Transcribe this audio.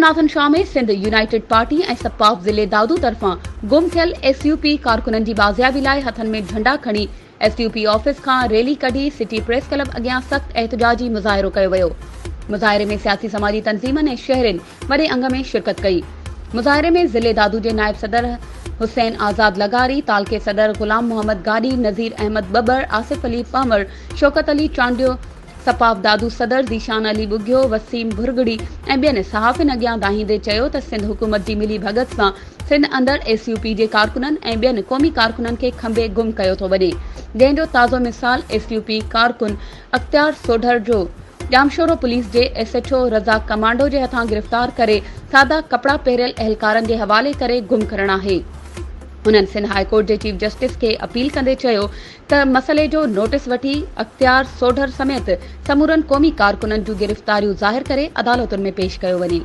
Nathan Shah में Sindh United party ऐं सपाफ ज़िले दाऊदू तरफ़ां गुम थियल SUP कारकुननि जी बाज़ियाबी लाइ हथनि में झंडा खणी SUP ऑफिस खां रैली कढी सिटी प्रेस क्लब अॻियां सख़्त एहतजाजी मुज़ाहिरो कयो वियो। मुज़ाहिरे में सियासी समाजी तंज़ीमनि ऐं शहरिन वॾे अंग में शिरकत कई। मुज़ाहिरे में ज़िले दादू जे नायब सदर हुसैन आज़ाद लगारी, तालके सदर गुलाम मोहम्मद गाडी, नज़ीर अहमद बबर, आसिफ अली पामर, शौकत अली चांडियो, सपाफ दादू सदर ज़ीशान अली बुग्यो, वसीम भुरगड़ी ऐं ॿियनि सहाफ़िन अॻियां दाहींदे चयो त सिंध हुकूमत जी मिली भगत सां सिंध अंदरि SUP जे कारकुननि ऐं ॿियनि क़ौमी कारकुननि खे खंभे गुम कयो थो वञे, जंहिं जो ताज़ो मिसाल SUP कारकुन अख़्तियार सोढर जो ॼामशोरो पुलिस जे SHO रज़ाक कमांडो जे हथां गिरफ़्तार करे सादा कपड़ा पहिरियल अहलकारनि जे हवाले करे गुम करणु आहे। हुननि सिंध हाई कोर्ट जे चीफ जस्टिस खे अपील कंदे चयो त मसइले जो नोटिस वठी अख़्तियार सोढर समेत समूरनि क़ौमी कारकुननि जूं गिरफ़्तारियूं ज़ाहिर करे अदालतुनि में पेश कयो वञे।